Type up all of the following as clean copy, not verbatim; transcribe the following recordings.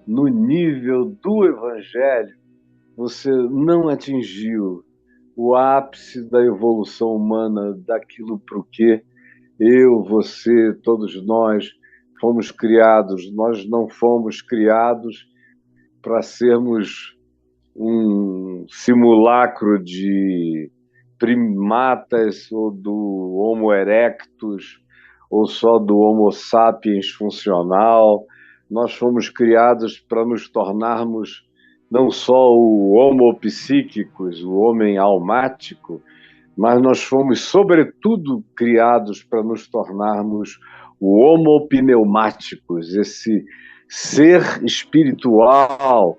no nível do Evangelho, você não atingiu o ápice da evolução humana, daquilo para o que eu, você, todos nós fomos criados. Nós não fomos criados para sermos um simulacro de primatas ou do Homo erectus ou só do Homo sapiens funcional. Nós fomos criados para nos tornarmos não só o Homo psíquicos, o homem almático, mas nós fomos, sobretudo, criados para nos tornarmos o Homo pneumáticos, esse ser espiritual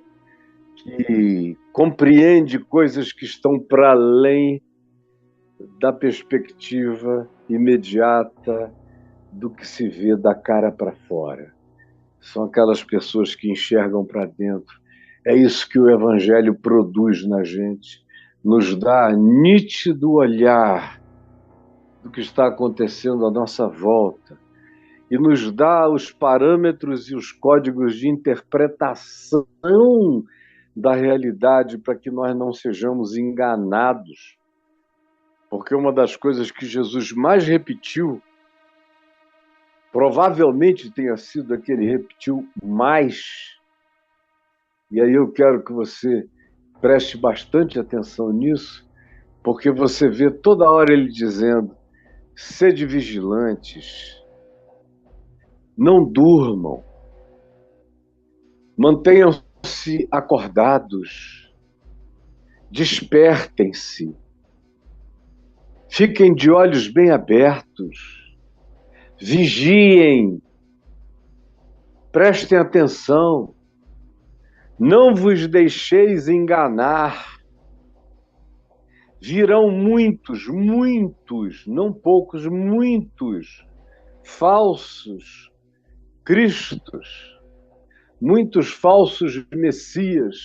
que compreende coisas que estão para além da perspectiva imediata do que se vê da cara para fora. São aquelas pessoas que enxergam para dentro. É isso que o Evangelho produz na gente, nos dá nítido olhar do que está acontecendo à nossa volta e nos dá os parâmetros e os códigos de interpretação da realidade para que nós não sejamos enganados. Porque uma das coisas que Jesus mais repetiu, provavelmente tenha sido a que ele repetiu mais, e aí eu quero que você preste bastante atenção nisso, porque você vê toda hora ele dizendo: sede vigilantes, não durmam, mantenham-se acordados, despertem-se, fiquem de olhos bem abertos, vigiem, prestem atenção, não vos deixeis enganar. Virão muitos, não poucos, muitos falsos cristos, muitos falsos messias,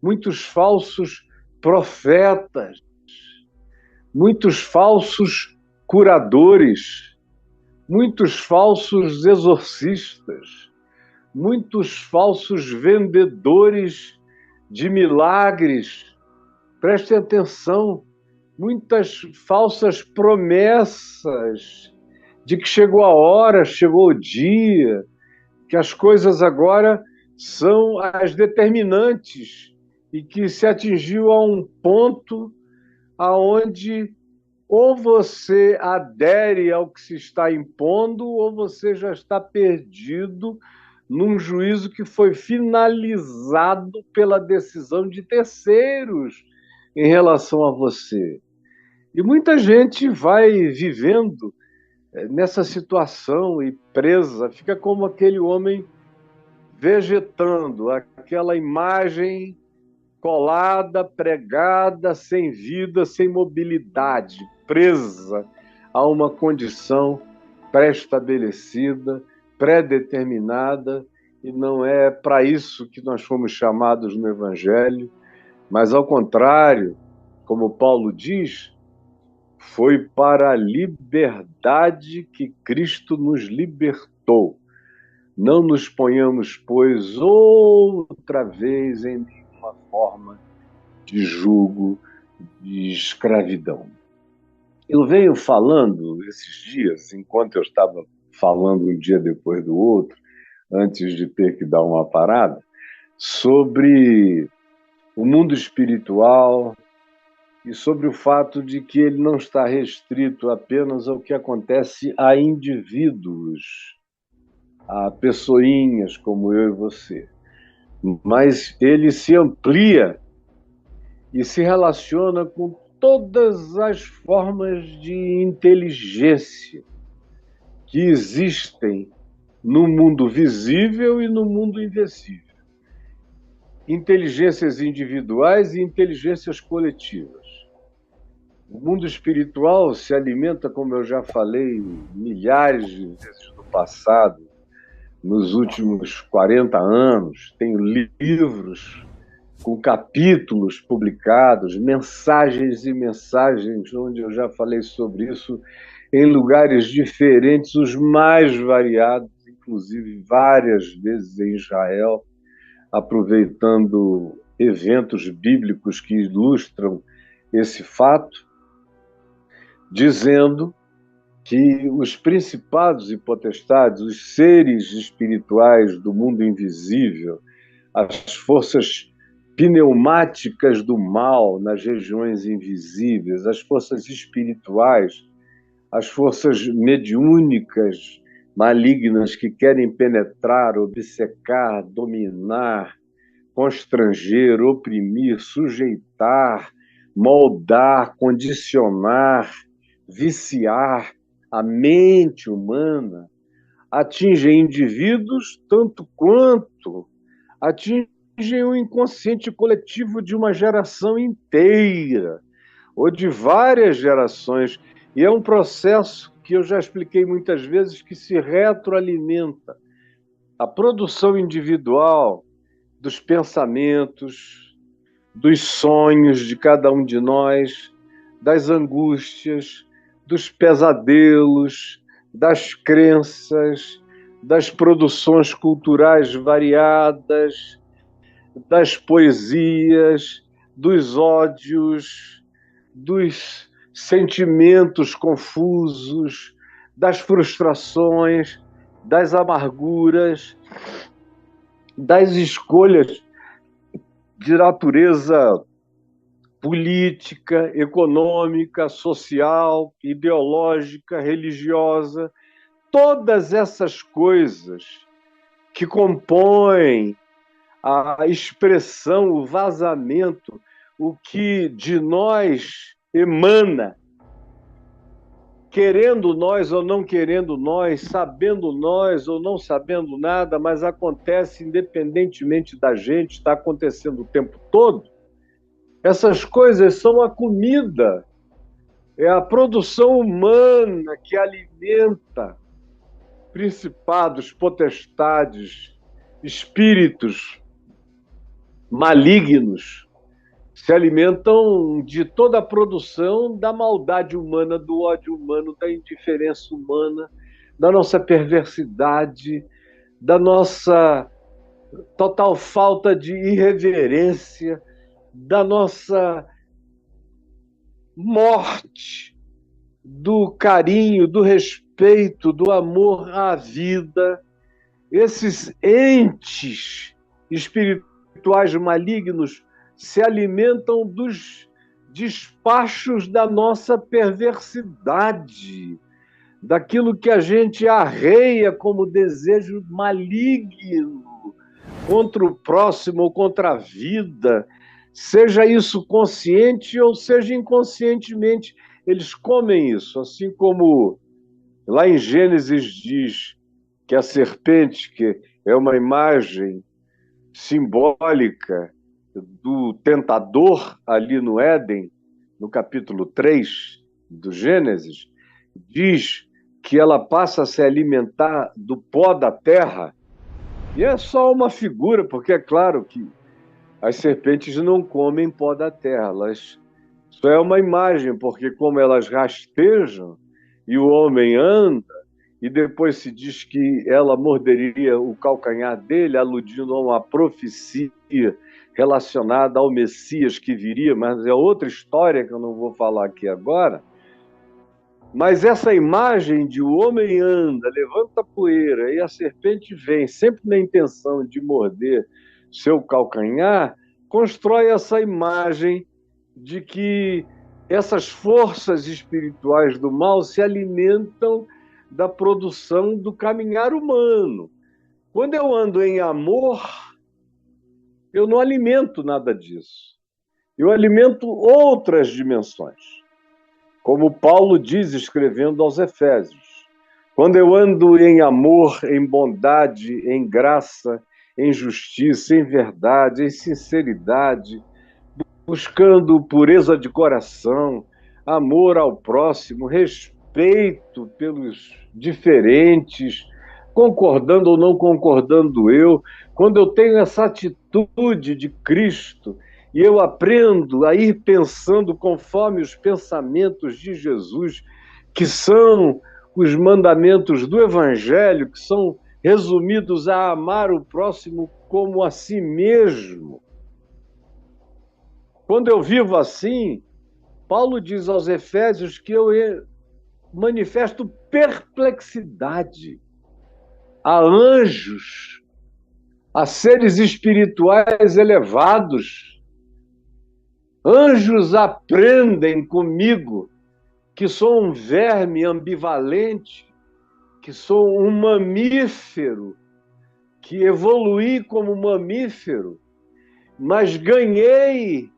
muitos falsos profetas, muitos falsos curadores, muitos falsos exorcistas, muitos falsos vendedores de milagres. Prestem atenção, muitas falsas promessas de que chegou a hora, chegou o dia, que as coisas agora são as determinantes e que se atingiu a um ponto aonde ou você adere ao que se está impondo ou você já está perdido num juízo que foi finalizado pela decisão de terceiros em relação a você. E muita gente vai vivendo nessa situação e presa, fica como aquele homem vegetando, aquela imagem colada, pregada, sem vida, sem mobilidade, presa a uma condição pré-estabelecida, pré-determinada, e não é para isso que nós fomos chamados no Evangelho, mas, ao contrário, como Paulo diz, foi para a liberdade que Cristo nos libertou. Não nos ponhamos, pois, outra vez em nenhuma forma de jugo, de escravidão. Eu venho falando esses dias, enquanto eu estava falando um dia depois do outro, antes de ter que dar uma parada, sobre o mundo espiritual e sobre o fato de que ele não está restrito apenas ao que acontece a indivíduos, a pessoinhas como eu e você, mas ele se amplia e se relaciona com todas as formas de inteligência que existem no mundo visível e no mundo invisível. Inteligências individuais e inteligências coletivas. O mundo espiritual se alimenta, como eu já falei milhares de vezes no passado, nos últimos 40 anos, tenho livros com capítulos publicados, mensagens e mensagens, onde eu já falei sobre isso, em lugares diferentes, os mais variados, inclusive várias vezes em Israel, aproveitando eventos bíblicos que ilustram esse fato, dizendo que os principados e potestades, os seres espirituais do mundo invisível, as forças pneumáticas do mal nas regiões invisíveis, as forças espirituais, as forças mediúnicas malignas que querem penetrar, obcecar, dominar, constranger, oprimir, sujeitar, moldar, condicionar, viciar a mente humana, atingem indivíduos tanto quanto atingem o inconsciente coletivo de uma geração inteira, ou de várias gerações. E é um processo que eu já expliquei muitas vezes, que se retroalimenta. A produção individual dos pensamentos, dos sonhos de cada um de nós, das angústias, dos pesadelos, das crenças, das produções culturais variadas, das poesias, dos ódios, dos sentimentos confusos, das frustrações, das amarguras, das escolhas de natureza política, econômica, social, ideológica, religiosa, todas essas coisas que compõem a expressão, o vazamento, o que de nós emana, querendo nós ou não querendo nós, sabendo nós ou não sabendo nada, mas acontece independentemente da gente, está acontecendo o tempo todo. Essas coisas são a comida, é a produção humana que alimenta principados, potestades, espíritos malignos, se alimentam de toda a produção da maldade humana, do ódio humano, da indiferença humana, da nossa perversidade, da nossa total falta de irreverência, da nossa morte, do carinho, do respeito, do amor à vida. Esses entes espirituais malignos se alimentam dos despachos da nossa perversidade, daquilo que a gente arreia como desejo maligno contra o próximo ou contra a vida, seja isso consciente ou seja inconscientemente. Eles comem isso, assim como lá em Gênesis diz que a serpente, que é uma imagem simbólica do tentador ali no Éden, no capítulo 3 do Gênesis, diz que ela passa a se alimentar do pó da terra, e é só uma figura, porque é claro que as serpentes não comem pó da terra, isso é uma imagem, porque como elas rastejam e o homem anda, e depois se diz que ela morderia o calcanhar dele, aludindo a uma profecia relacionada ao Messias que viria, mas é outra história que eu não vou falar aqui agora. Mas essa imagem de o homem anda, levanta a poeira e a serpente vem, sempre na intenção de morder seu calcanhar, constrói essa imagem de que essas forças espirituais do mal se alimentam da produção do caminhar humano. Quando eu ando em amor, eu não alimento nada disso. Eu alimento outras dimensões. Como Paulo diz escrevendo aos Efésios. Quando eu ando em amor, em bondade, em graça, em justiça, em verdade, em sinceridade, buscando pureza de coração, amor ao próximo, respeito pelos diferentes, concordando ou não concordando eu, quando eu tenho essa atitude de Cristo e eu aprendo a ir pensando conforme os pensamentos de Jesus, que são os mandamentos do Evangelho, que são resumidos a amar o próximo como a si mesmo. Quando eu vivo assim, Paulo diz aos Efésios que eu manifesto perplexidade a anjos, a seres espirituais elevados. Anjos aprendem comigo que sou um verme ambivalente, que sou um mamífero, que evoluí como mamífero, mas ganhei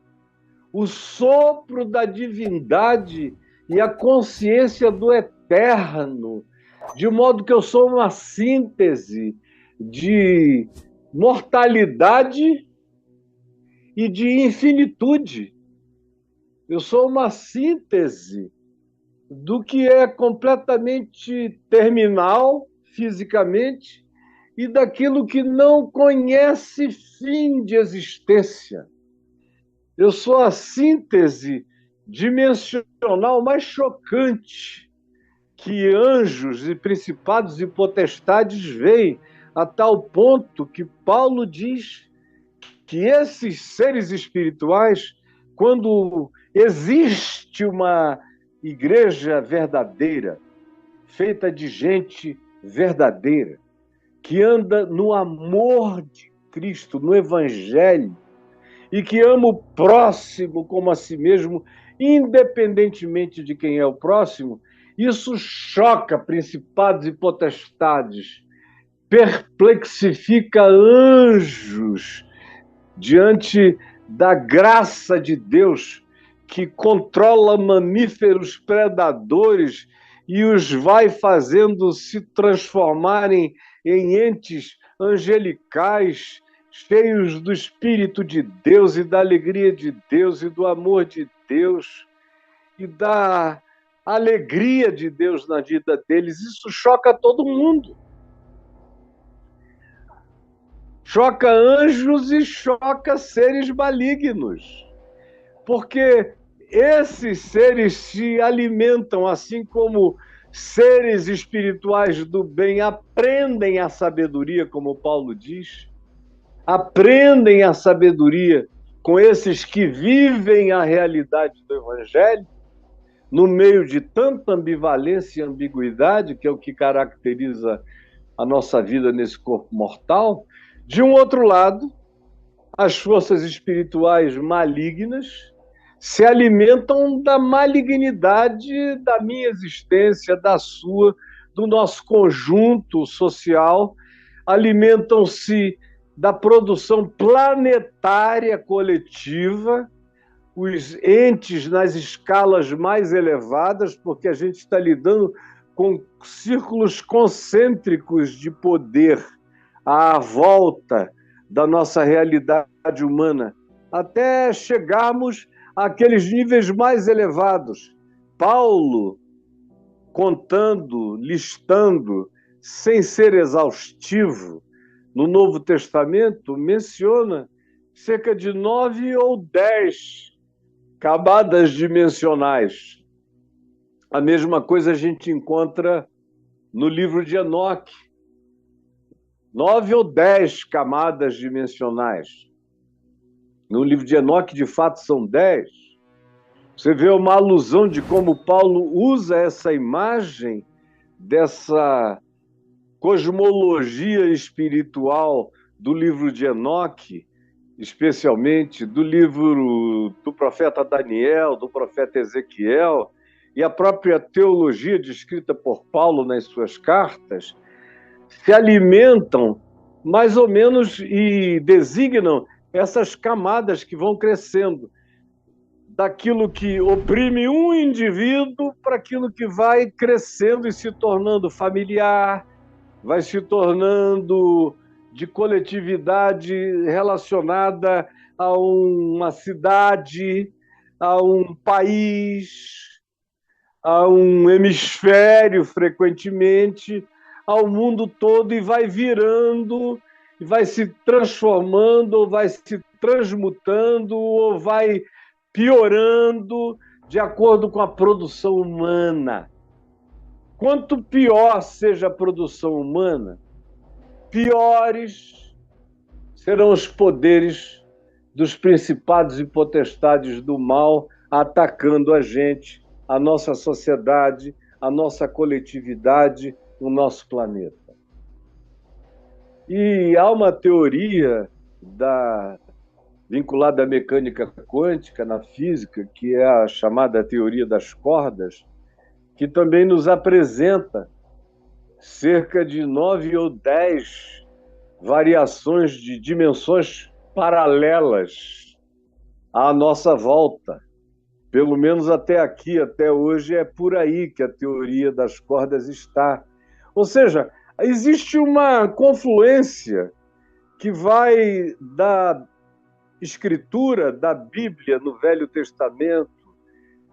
o sopro da divindade e a consciência do eterno, de modo que eu sou uma síntese de mortalidade e de infinitude. Eu sou uma síntese do que é completamente terminal fisicamente e daquilo que não conhece fim de existência. Eu sou a síntese dimensional mais chocante que anjos e principados e potestades veem, a tal ponto que Paulo diz que esses seres espirituais, quando existe uma igreja verdadeira, feita de gente verdadeira, que anda no amor de Cristo, no Evangelho, e que ama o próximo como a si mesmo, independentemente de quem é o próximo, isso choca principados e potestades, perplexifica anjos diante da graça de Deus que controla mamíferos predadores e os vai fazendo se transformarem em entes angelicais, cheios do Espírito de Deus e da alegria de Deus e do amor de Deus e da alegria de Deus na vida deles. Isso choca todo mundo. Choca anjos e choca seres malignos. Porque esses seres se alimentam, assim como seres espirituais do bem aprendem a sabedoria, como Paulo diz, aprendem a sabedoria com esses que vivem a realidade do Evangelho, no meio de tanta ambivalência e ambiguidade, que é o que caracteriza a nossa vida nesse corpo mortal. De um outro lado, as forças espirituais malignas se alimentam da malignidade da minha existência, da sua, do nosso conjunto social, alimentam-se da produção planetária coletiva, os entes nas escalas mais elevadas, porque a gente está lidando com círculos concêntricos de poder à volta da nossa realidade humana, até chegarmos àqueles níveis mais elevados. Paulo, contando, listando, sem ser exaustivo, no Novo Testamento, menciona cerca de 9 ou 10 camadas dimensionais. A mesma coisa a gente encontra no livro de Enoque. 9 ou 10 camadas dimensionais. No livro de Enoque, de fato, são 10. Você vê uma alusão de como Paulo usa essa imagem dessa cosmologia espiritual do livro de Enoque, especialmente do livro do profeta Daniel, do profeta Ezequiel, e a própria teologia descrita por Paulo nas suas cartas, se alimentam mais ou menos e designam essas camadas que vão crescendo, daquilo que oprime um indivíduo para aquilo que vai crescendo e se tornando familiar, vai se tornando de coletividade relacionada a uma cidade, a um país, a um hemisfério, frequentemente, ao mundo todo, e vai virando, e vai se transformando, ou vai se transmutando, ou vai piorando de acordo com a produção humana. Quanto pior seja a produção humana, piores serão os poderes dos principados e potestades do mal atacando a gente, a nossa sociedade, a nossa coletividade, o nosso planeta. E há uma teoria vinculada à mecânica quântica, na física, que é a chamada teoria das cordas, que também nos apresenta cerca de 9 ou 10 variações de dimensões paralelas à nossa volta. Pelo menos até aqui, até hoje, é por aí que a teoria das cordas está. Ou seja, existe uma confluência que vai da escritura da Bíblia no Velho Testamento,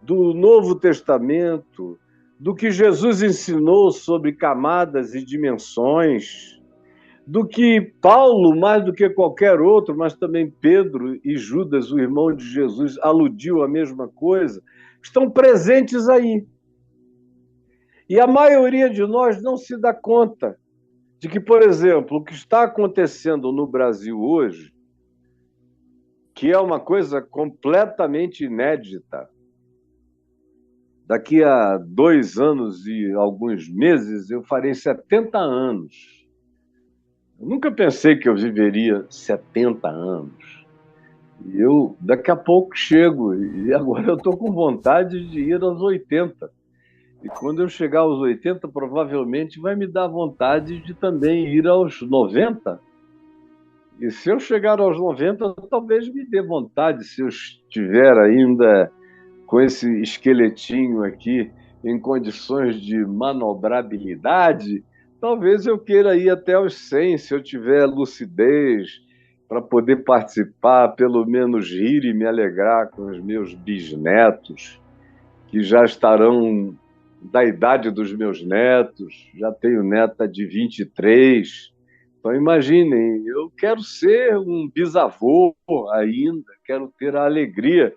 do Novo Testamento, do que Jesus ensinou sobre camadas e dimensões, do que Paulo, mais do que qualquer outro, mas também Pedro e Judas, o irmão de Jesus, aludiu à mesma coisa, estão presentes aí. E a maioria de nós não se dá conta de que, por exemplo, o que está acontecendo no Brasil hoje, que é uma coisa completamente inédita, daqui a 2 anos e alguns meses eu farei 70 anos. Eu nunca pensei que eu viveria 70 anos. E eu, daqui a pouco, chego. E agora eu estou com vontade de ir aos 80. E quando eu chegar aos 80, provavelmente vai me dar vontade de também ir aos 90. E se eu chegar aos 90, talvez me dê vontade, se eu estiver ainda com esse esqueletinho aqui em condições de manobrabilidade, talvez eu queira ir até os 100, se eu tiver lucidez, para poder participar, pelo menos rir e me alegrar com os meus bisnetos, que já estarão da idade dos meus netos. Já tenho neta de 23. Então, imaginem, eu quero ser um bisavô ainda, quero ter a alegria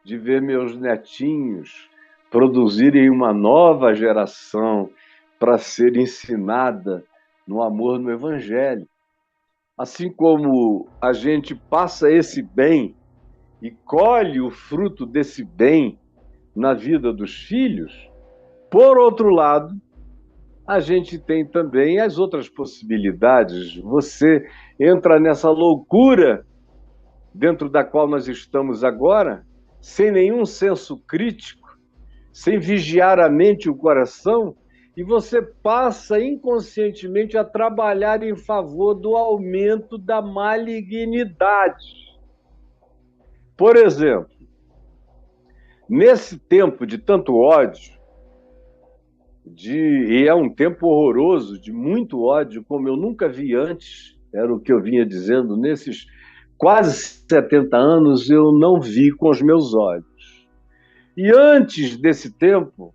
de ver meus netinhos produzirem uma nova geração para ser ensinada no amor no Evangelho. Assim como a gente passa esse bem e colhe o fruto desse bem na vida dos filhos, por outro lado, a gente tem também as outras possibilidades. Você entra nessa loucura dentro da qual nós estamos agora, sem nenhum senso crítico, sem vigiar a mente e o coração, e você passa inconscientemente a trabalhar em favor do aumento da malignidade. Por exemplo, nesse tempo de tanto ódio, e é um tempo horroroso, de muito ódio, como eu nunca vi antes, era o que eu vinha dizendo, nesses quase 70 anos eu não vi com os meus olhos. E antes desse tempo,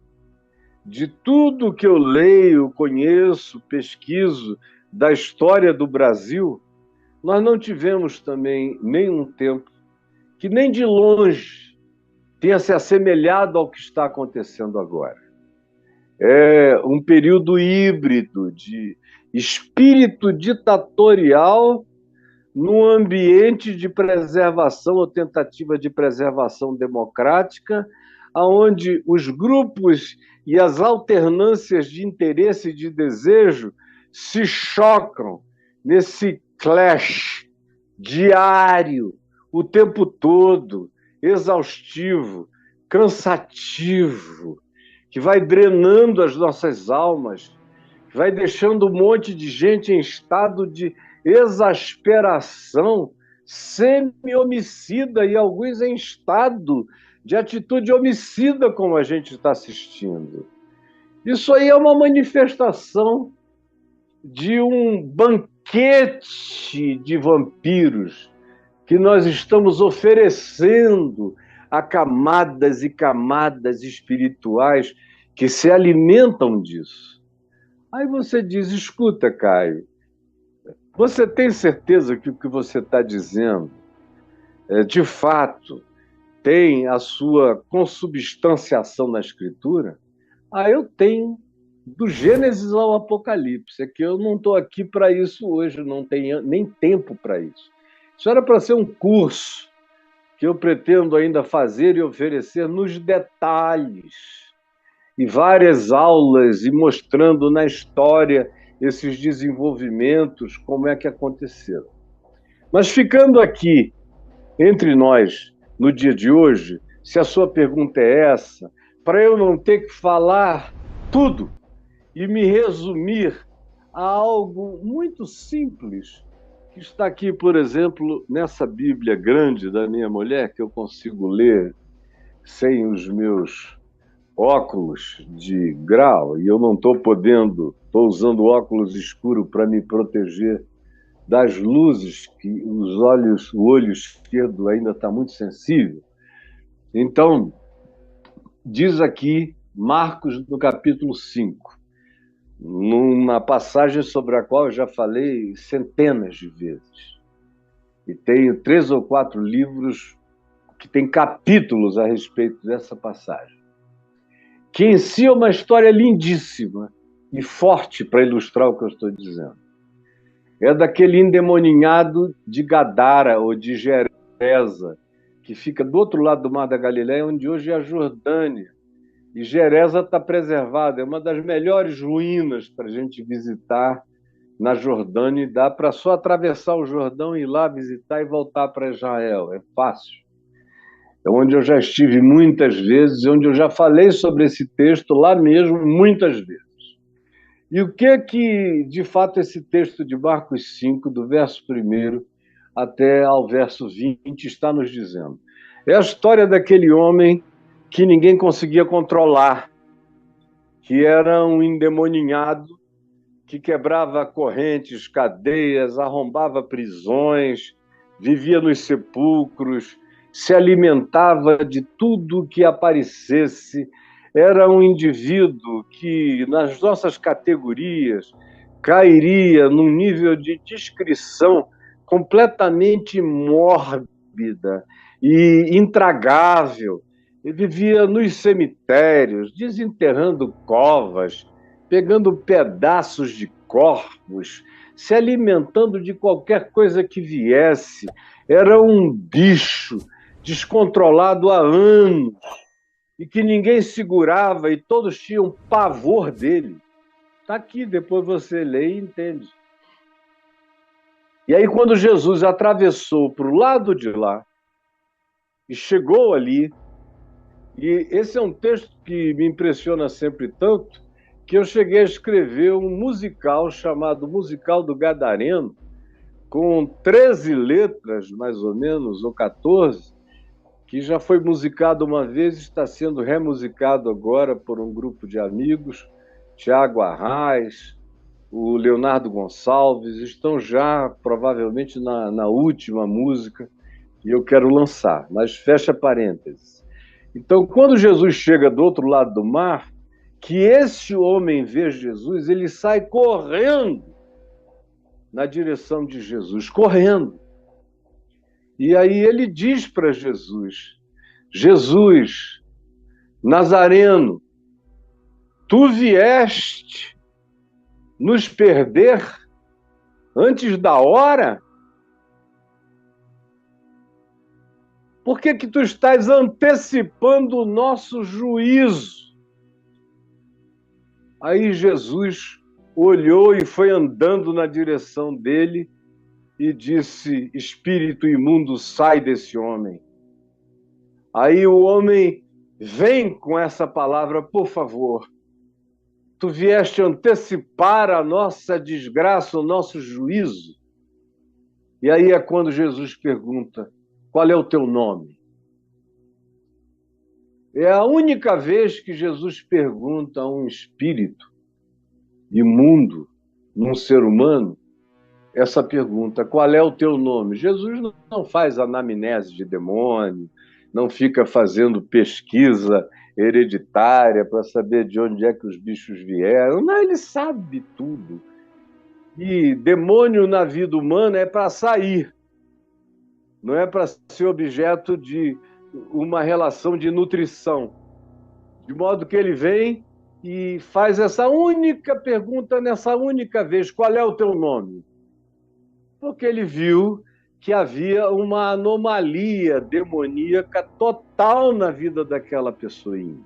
de tudo que eu leio, conheço, pesquiso da história do Brasil, nós não tivemos também nenhum tempo que nem de longe tenha se assemelhado ao que está acontecendo agora. É um período híbrido de espírito ditatorial num ambiente de preservação ou tentativa de preservação democrática, onde os grupos e as alternâncias de interesse e de desejo se chocam nesse clash diário, o tempo todo, exaustivo, cansativo, que vai drenando as nossas almas, que vai deixando um monte de gente em estado de exasperação, semi-homicida, e alguns em estado de atitude homicida, como a gente está assistindo. Isso aí é uma manifestação de um banquete de vampiros que nós estamos oferecendo a camadas e camadas espirituais que se alimentam disso. Aí você diz, escuta, Caio, você tem certeza que o que você está dizendo, de fato, tem a sua consubstanciação na Escritura? Eu tenho. do Gênesis ao Apocalipse. É que eu não estou aqui para isso hoje, não tenho nem tempo para isso. Isso era para ser um curso que eu pretendo ainda fazer e oferecer nos detalhes, e várias aulas, e mostrando na história esses desenvolvimentos, como é que aconteceram. Mas ficando aqui entre nós, no dia de hoje, se a sua pergunta é essa, para eu não ter que falar tudo e me resumir a algo muito simples, que está aqui, por exemplo, nessa Bíblia grande da minha mulher, que eu consigo ler sem os meus óculos de grau, e eu não estou podendo, estou usando óculos escuros para me proteger das luzes, que o olho esquerdo ainda está muito sensível. Então, diz aqui Marcos, no capítulo 5, numa passagem sobre a qual eu já falei centenas de vezes. E tenho 3 ou 4 livros que têm capítulos a respeito dessa passagem, que em si é uma história lindíssima e forte para ilustrar o que eu estou dizendo. É daquele endemoninhado de Gadara ou de Geresa, que fica do outro lado do Mar da Galileia, onde hoje é a Jordânia. E Geresa está preservada, é uma das melhores ruínas para a gente visitar na Jordânia, e dá para só atravessar o Jordão, ir lá visitar e voltar para Israel. É fácil. É onde eu já estive muitas vezes, onde eu já falei sobre esse texto lá mesmo muitas vezes. E o que, de fato, esse texto de Marcos 5, do verso 1 até ao verso 20, está nos dizendo? É a história daquele homem que ninguém conseguia controlar, que era um endemoninhado, que quebrava correntes, cadeias, arrombava prisões, vivia nos sepulcros, se alimentava de tudo que aparecesse. Era um indivíduo que, nas nossas categorias, cairia num nível de descrição completamente mórbida e intragável. Ele vivia nos cemitérios, desenterrando covas, pegando pedaços de corpos, se alimentando de qualquer coisa que viesse. Era um bicho descontrolado há anos e que ninguém segurava e todos tinham pavor dele. Está aqui, depois você lê e entende. E aí, quando Jesus atravessou para o lado de lá e chegou ali, e esse é um texto que me impressiona sempre tanto, que eu cheguei a escrever um musical chamado Musical do Gadareno, com 13 letras, mais ou menos, ou 14, que já foi musicado uma vez e está sendo remusicado agora por um grupo de amigos. Tiago Arraes, o Leonardo Gonçalves, estão já provavelmente na última música e eu quero lançar, mas fecha parênteses. Então, quando Jesus chega do outro lado do mar, que esse homem vê Jesus, ele sai correndo na direção de Jesus, correndo. E aí ele diz para Jesus: Jesus, Nazareno, tu vieste nos perder antes da hora? Por que tu estás antecipando o nosso juízo? Aí Jesus olhou e foi andando na direção dele e disse: espírito imundo, sai desse homem. Aí o homem vem com essa palavra: por favor, tu vieste antecipar a nossa desgraça, o nosso juízo. E aí é quando Jesus pergunta: qual é o teu nome? É a única vez que Jesus pergunta a um espírito imundo, num ser humano, essa pergunta: qual é o teu nome? Jesus não faz anamnese de demônio, não fica fazendo pesquisa hereditária para saber de onde é que os bichos vieram. Não, ele sabe tudo. E demônio na vida humana é para sair, não é para ser objeto de uma relação de nutrição. De modo que ele vem e faz essa única pergunta nessa única vez: qual é o teu nome? Porque ele viu que havia uma anomalia demoníaca total na vida daquela pessoinha,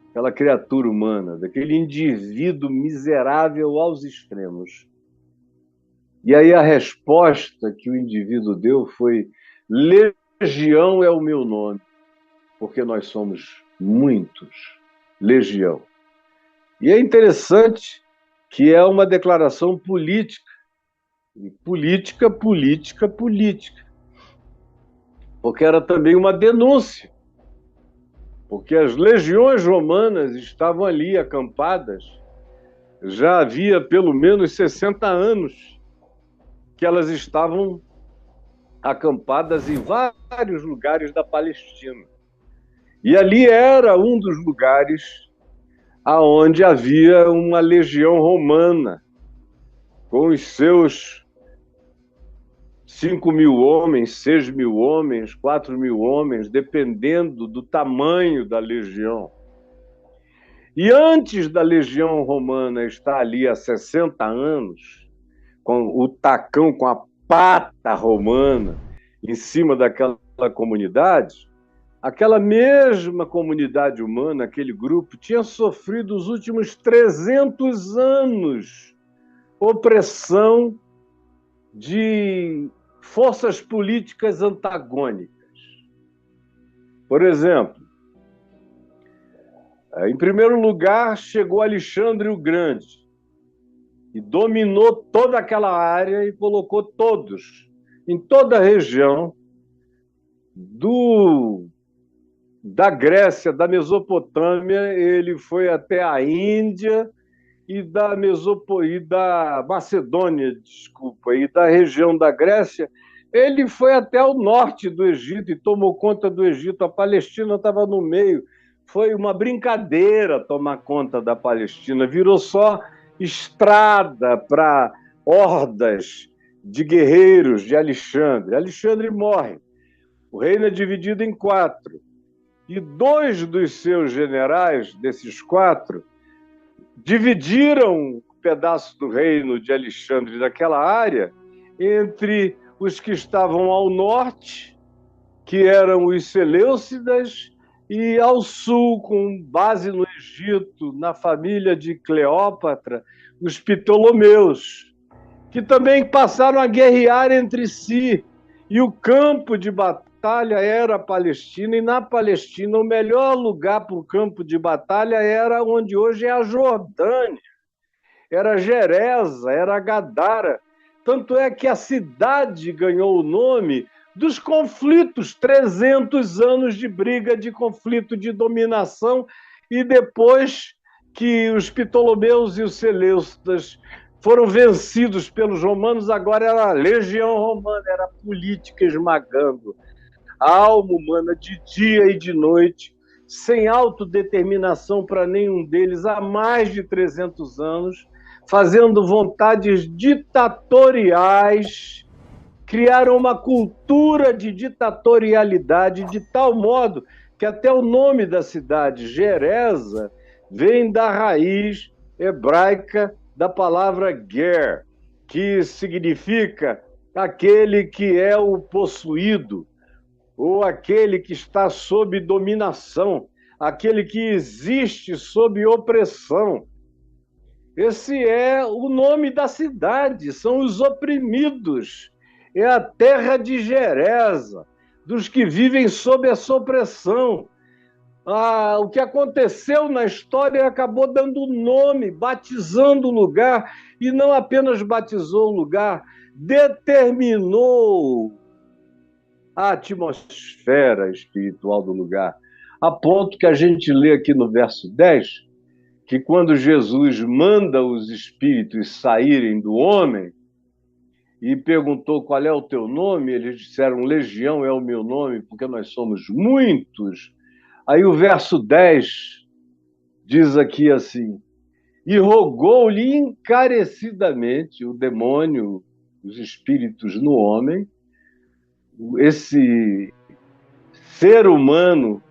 aquela criatura humana, daquele indivíduo miserável aos extremos. E aí a resposta que o indivíduo deu foi: Legião é o meu nome, porque nós somos muitos. Legião. E é interessante que é uma declaração política. E política, política, política. Porque era também uma denúncia. Porque as legiões romanas estavam ali acampadas. Já havia pelo menos 60 anos que elas estavam acampadas em vários lugares da Palestina. E ali era um dos lugares aonde havia uma legião romana, com os seus 5.000 homens, 6.000 homens, 4.000 homens, dependendo do tamanho da legião. E antes da legião romana estar ali há 60 anos, com o tacão, com a pata romana em cima daquela comunidade, aquela mesma comunidade humana, aquele grupo, tinha sofrido os últimos 300 anos opressão de forças políticas antagônicas. Por exemplo, em primeiro lugar, chegou Alexandre o Grande e dominou toda aquela área e colocou todos, em toda a região da Grécia, da Mesopotâmia, ele foi até a Índia e da Macedônia, desculpa, e da região da Grécia, ele foi até o norte do Egito e tomou conta do Egito. A Palestina estava no meio. Foi uma brincadeira tomar conta da Palestina. Virou só estrada para hordas de guerreiros de Alexandre. Alexandre morre. O reino é dividido em 4. E 2 dos seus generais, desses 4, dividiram um pedaço do reino de Alexandre daquela área entre os que estavam ao norte, que eram os Seleucidas, e ao sul, com base no Egito, na família de Cleópatra, os Ptolomeus, que também passaram a guerrear entre si. E o campo de batalha era a Palestina, e na Palestina o melhor lugar para o campo de batalha era onde hoje é a Jordânia, era Geresa, era Gadara. Tanto é que a cidade ganhou o nome dos conflitos, 300 anos de briga, de conflito, de dominação, e depois que os Ptolomeus e os Seleucidas foram vencidos pelos romanos, agora era a legião romana, era a política esmagando a alma humana de dia e de noite, sem autodeterminação para nenhum deles, há mais de 300 anos, fazendo vontades ditatoriais, criaram uma cultura de ditatorialidade de tal modo que até o nome da cidade, Geresa, vem da raiz hebraica da palavra ger, que significa aquele que é o possuído, ou aquele que está sob dominação, aquele que existe sob opressão. Esse é o nome da cidade, são os oprimidos. É a terra de Geresa, dos que vivem sob essa opressão. O que aconteceu na história acabou dando nome, batizando o lugar, e não apenas batizou o lugar, determinou a atmosfera espiritual do lugar, a ponto que a gente lê aqui no verso 10, que quando Jesus manda os espíritos saírem do homem e perguntou qual é o teu nome, eles disseram, Legião é o meu nome, porque nós somos muitos. Aí o verso 10 diz aqui assim, e rogou-lhe encarecidamente o demônio, os espíritos no homem, esse ser humano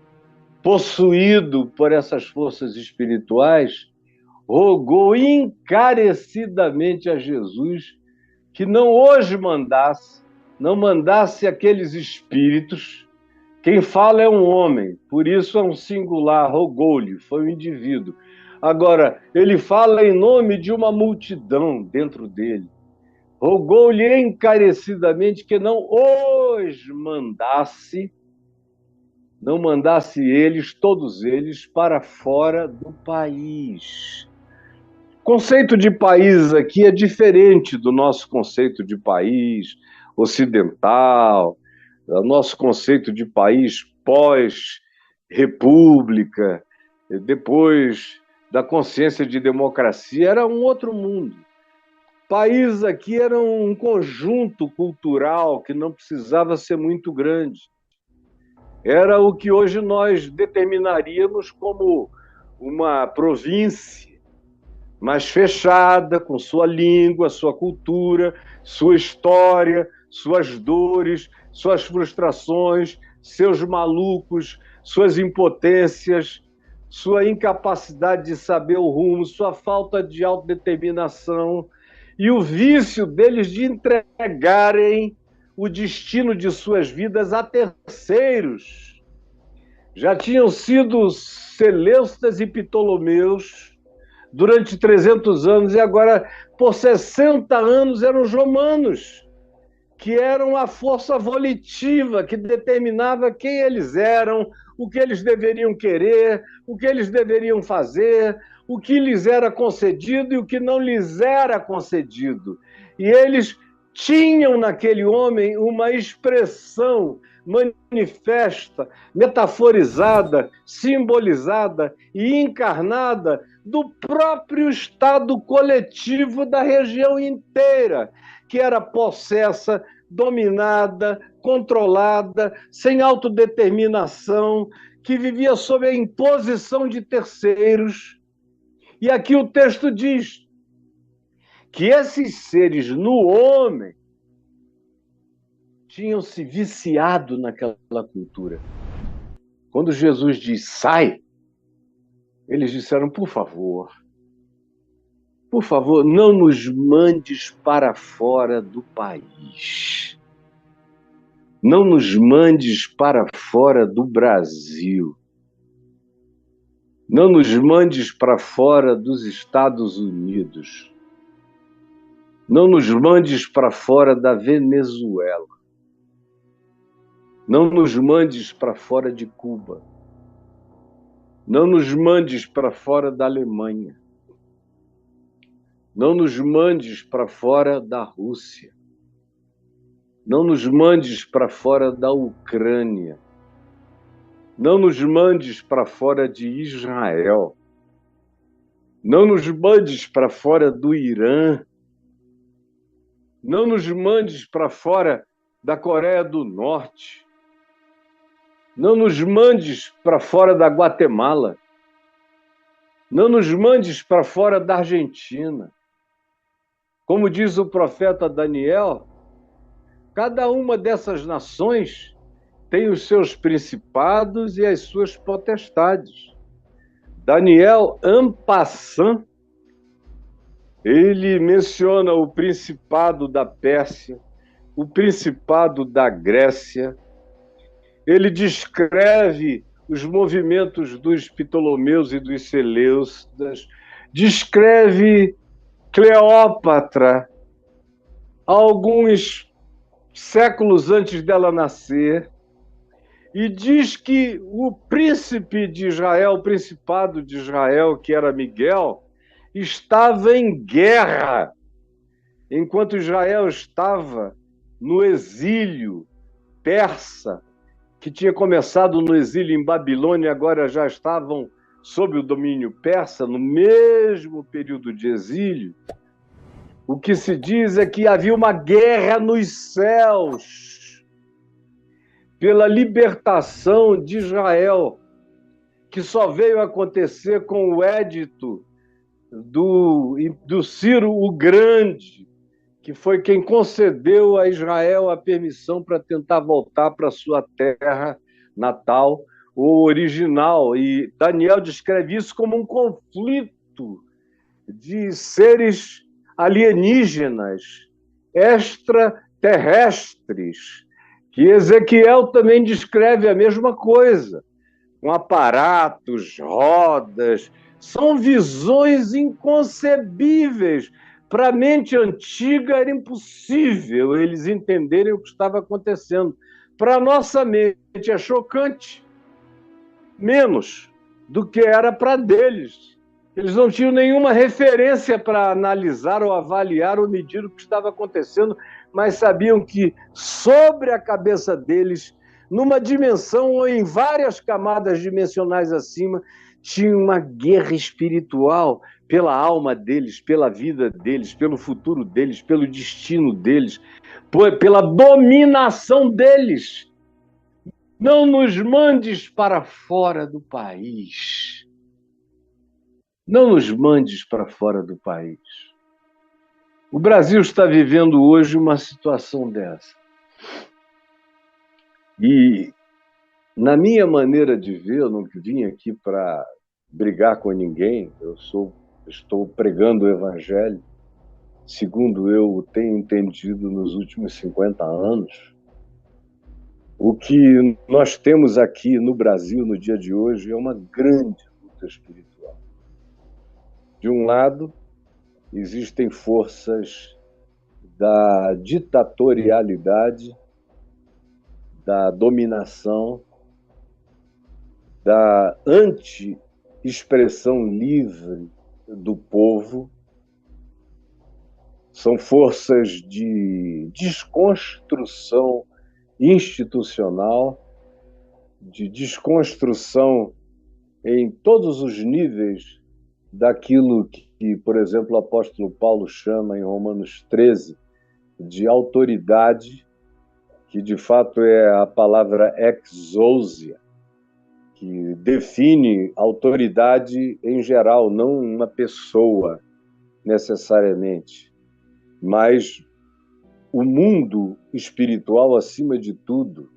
possuído por essas forças espirituais, rogou encarecidamente a Jesus que não hoje não mandasse aqueles espíritos. Quem fala é um homem, por isso é um singular, rogou-lhe, foi um indivíduo. Agora, ele fala em nome de uma multidão dentro dele. Rogou-lhe encarecidamente que não mandasse eles, todos eles, para fora do país. O conceito de país aqui é diferente do nosso conceito de país ocidental, do nosso conceito de país pós-república, depois da consciência de democracia, era um outro mundo. País aqui era um conjunto cultural que não precisava ser muito grande. Era o que hoje nós determinaríamos como uma província, mas fechada, com sua língua, sua cultura, sua história, suas dores, suas frustrações, seus malucos, suas impotências, sua incapacidade de saber o rumo, sua falta de autodeterminação e o vício deles de entregarem o destino de suas vidas a terceiros. Já tinham sido Seleucidas e Ptolomeus durante 300 anos, e agora, por 60 anos, eram os romanos, que eram a força volitiva que determinava quem eles eram, o que eles deveriam querer, o que eles deveriam fazer, o que lhes era concedido e o que não lhes era concedido. E eles tinham naquele homem uma expressão manifesta, metaforizada, simbolizada e encarnada do próprio estado coletivo da região inteira, que era possessa, dominada, controlada, sem autodeterminação, que vivia sob a imposição de terceiros. E aqui o texto diz que esses seres no homem tinham se viciado naquela cultura. Quando Jesus diz sai, eles disseram, por favor, não nos mandes para fora do país. Não nos mandes para fora do Brasil. Não nos mandes para fora dos Estados Unidos. Não nos mandes para fora da Venezuela. Não nos mandes para fora de Cuba. Não nos mandes para fora da Alemanha. Não nos mandes para fora da Rússia. Não nos mandes para fora da Ucrânia. Não nos mandes para fora de Israel. Não nos mandes para fora do Irã. Não nos mandes para fora da Coreia do Norte. Não nos mandes para fora da Guatemala. Não nos mandes para fora da Argentina. Como diz o profeta Daniel, cada uma dessas nações tem os seus principados e as suas potestades. Daniel, en passant, ele menciona o principado da Pérsia, o principado da Grécia. Ele descreve os movimentos dos Ptolomeus e dos Seleucidas, descreve Cleópatra, alguns séculos antes dela nascer, e diz que o príncipe de Israel, o principado de Israel, que era Miguel, estava em guerra, enquanto Israel estava no exílio persa, que tinha começado no exílio em Babilônia, agora já estavam sob o domínio persa, no mesmo período de exílio. O que se diz é que havia uma guerra nos céus pela libertação de Israel, que só veio acontecer com o édito do Ciro o Grande, que foi quem concedeu a Israel a permissão para tentar voltar para sua terra natal, o original. E Daniel descreve isso como um conflito de seres alienígenas, extraterrestres, que Ezequiel também descreve a mesma coisa, com aparatos, rodas. São visões inconcebíveis. Para a mente antiga era impossível eles entenderem o que estava acontecendo. Para a nossa mente é chocante, menos do que era para deles. Eles não tinham nenhuma referência para analisar ou avaliar ou medir o que estava acontecendo, mas sabiam que sobre a cabeça deles, numa dimensão ou em várias camadas dimensionais acima, tinha uma guerra espiritual pela alma deles, pela vida deles, pelo futuro deles, pelo destino deles, pela dominação deles. Não nos mandes para fora do país. Não nos mandes para fora do país. O Brasil está vivendo hoje uma situação dessa. E, na minha maneira de ver, eu não vim aqui para brigar com ninguém, estou pregando o Evangelho, segundo eu tenho entendido nos últimos 50 anos. O que nós temos aqui no Brasil, no dia de hoje, é uma grande luta espiritual. De um lado, existem forças da ditatorialidade, da dominação, da anti-expressão livre do povo. São forças de desconstrução institucional, de desconstrução em todos os níveis daquilo que, por exemplo, o apóstolo Paulo chama em Romanos 13 de autoridade, que de fato é a palavra exousia, que define autoridade em geral, não uma pessoa necessariamente, mas o mundo espiritual acima de tudo.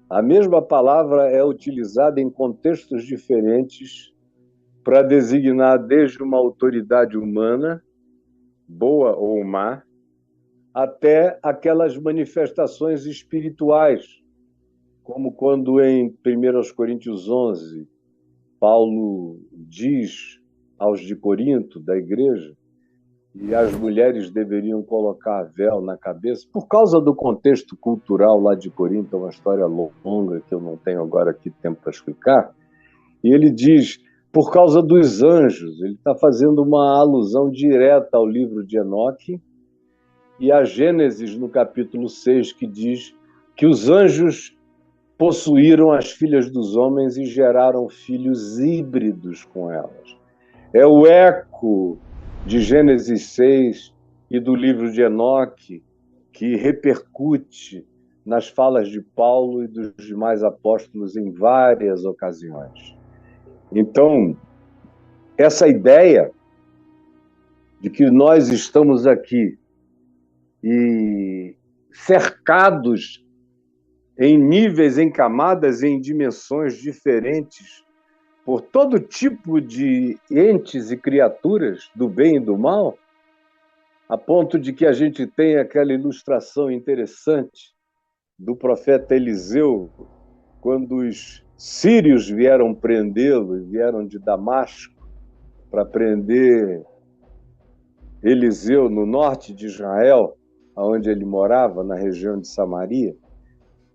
A mesma palavra é utilizada em contextos diferentes para designar desde uma autoridade humana, boa ou má, até aquelas manifestações espirituais, como quando em 1 Coríntios 11, Paulo diz aos de Corinto, da igreja, e as mulheres deveriam colocar véu na cabeça, por causa do contexto cultural lá de Corinto, é uma história longa que eu não tenho agora aqui tempo para explicar, e ele diz, por causa dos anjos, ele está fazendo uma alusão direta ao livro de Enoque e a Gênesis, no capítulo 6, que diz que os anjos possuíram as filhas dos homens e geraram filhos híbridos com elas. É o eco de Gênesis 6 e do livro de Enoque que repercute nas falas de Paulo e dos demais apóstolos em várias ocasiões. Então, essa ideia de que nós estamos aqui e cercados em níveis, em camadas, em dimensões diferentes por todo tipo de entes e criaturas do bem e do mal, a ponto de que a gente tem aquela ilustração interessante do profeta Eliseu, quando os sírios vieram prendê-lo, vieram de Damasco para prender Eliseu no norte de Israel, onde ele morava, na região de Samaria.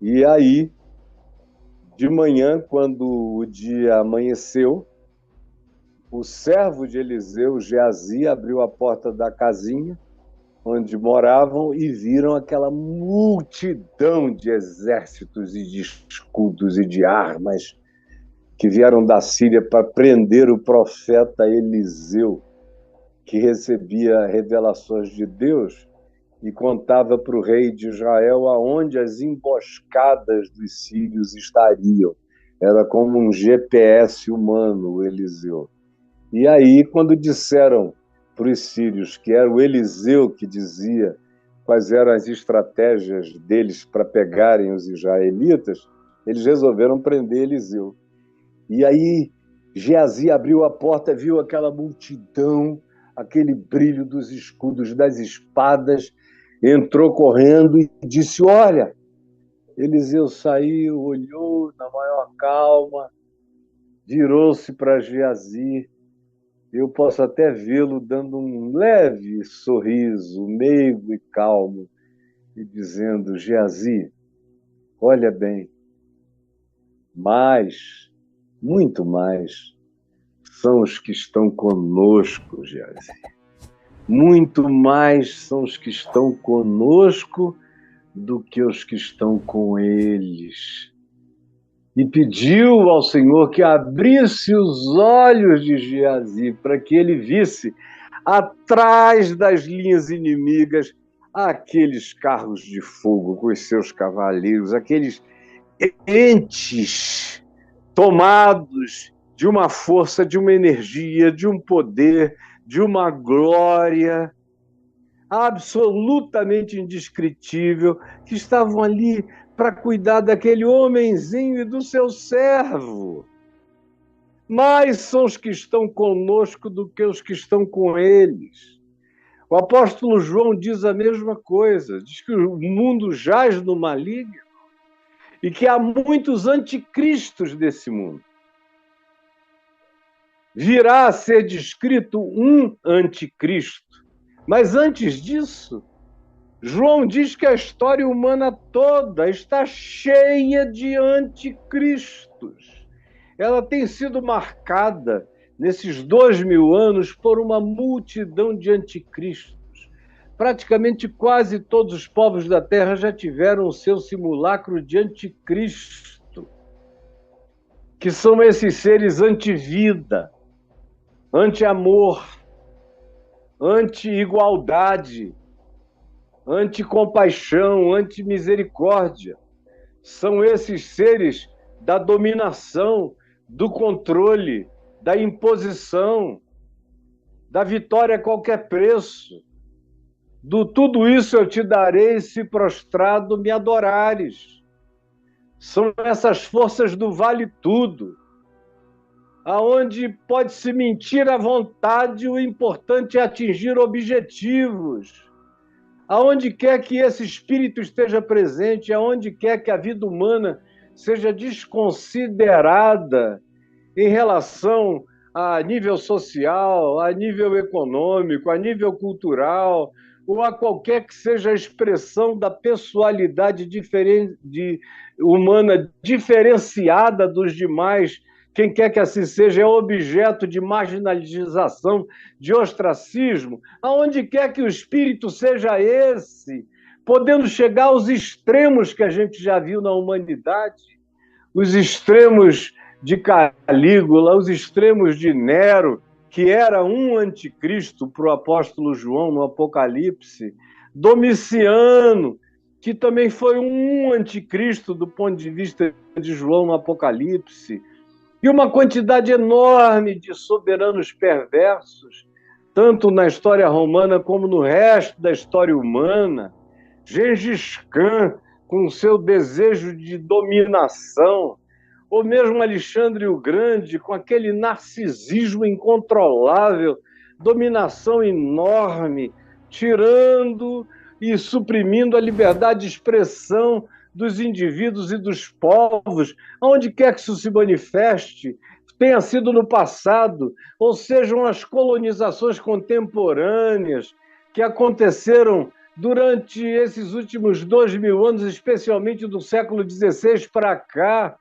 E aí, de manhã, quando o dia amanheceu, o servo de Eliseu, Geazi, abriu a porta da casinha onde moravam e viram aquela multidão de exércitos e de escudos e de armas que vieram da Síria para prender o profeta Eliseu, que recebia revelações de Deus e contava para o rei de Israel aonde as emboscadas dos sírios estariam. Era como um GPS humano, o Eliseu. E aí, quando disseram para os sírios que era o Eliseu que dizia quais eram as estratégias deles para pegarem os israelitas, eles resolveram prender Eliseu. E aí Geazi abriu a porta, viu aquela multidão, aquele brilho dos escudos, das espadas, entrou correndo e disse: olha, Eliseu saiu, olhou na maior calma, virou-se para Geazi. Eu posso até vê-lo dando um leve sorriso, meigo e calmo, e dizendo: Geazi, olha bem, mais, muito mais, são os que estão conosco, Geazi. Muito mais são os que estão conosco do que os que estão com eles. E pediu ao Senhor que abrisse os olhos de Geazi para que ele visse, atrás das linhas inimigas, aqueles carros de fogo com os seus cavaleiros, aqueles entes tomados de uma força, de uma energia, de um poder, de uma glória absolutamente indescritível, que estavam ali para cuidar daquele homenzinho e do seu servo. Mais são os que estão conosco do que os que estão com eles. O apóstolo João diz a mesma coisa, diz que o mundo jaz no maligno e que há muitos anticristos desse mundo. Virá a ser descrito um anticristo. Mas antes disso, João diz que a história humana toda está cheia de anticristos. Ela tem sido marcada, nesses 2000 anos, por uma multidão de anticristos. Praticamente quase todos os povos da Terra já tiveram o seu simulacro de anticristo, que são esses seres anti-vida, anti-amor, anti-igualdade, anti-compaixão, anti-misericórdia. São esses seres da dominação, do controle, da imposição, da vitória a qualquer preço. Do tudo isso eu te darei se prostrado me adorares. São essas forças do vale tudo, aonde pode-se mentir à vontade, o importante é atingir objetivos. Aonde quer que esse espírito esteja presente, aonde quer que a vida humana seja desconsiderada em relação a nível social, a nível econômico, a nível cultural, ou a qualquer que seja a expressão da pessoalidade humana diferenciada dos demais, quem quer que assim seja, é objeto de marginalização, de ostracismo, aonde quer que o espírito seja esse, podendo chegar aos extremos que a gente já viu na humanidade, os extremos de Calígula, os extremos de Nero, que era um anticristo para o apóstolo João no Apocalipse, Domiciano, que também foi um anticristo do ponto de vista de João no Apocalipse, e uma quantidade enorme de soberanos perversos, tanto na história romana como no resto da história humana. Gengis Khan, com seu desejo de dominação, ou mesmo Alexandre o Grande, com aquele narcisismo incontrolável, dominação enorme, tirando e suprimindo a liberdade de expressão dos indivíduos e dos povos, onde quer que isso se manifeste, tenha sido no passado, ou sejam as colonizações contemporâneas que aconteceram durante esses últimos 2000 anos, especialmente do século XVI para cá,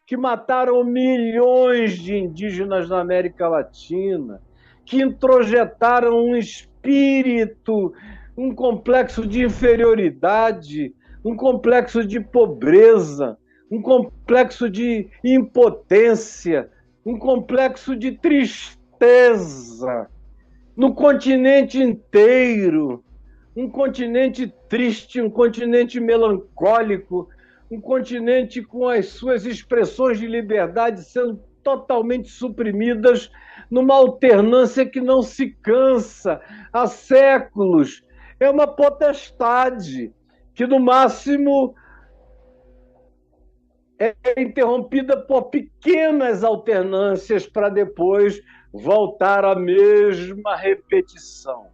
que mataram milhões de indígenas na América Latina, que introjetaram um espírito, um complexo de inferioridade, um complexo de pobreza, um complexo de impotência, um complexo de tristeza no continente inteiro, um continente triste, um continente melancólico, um continente com as suas expressões de liberdade sendo totalmente suprimidas numa alternância que não se cansa há séculos. É uma potestade que, no máximo, é interrompida por pequenas alternâncias para depois voltar à mesma repetição.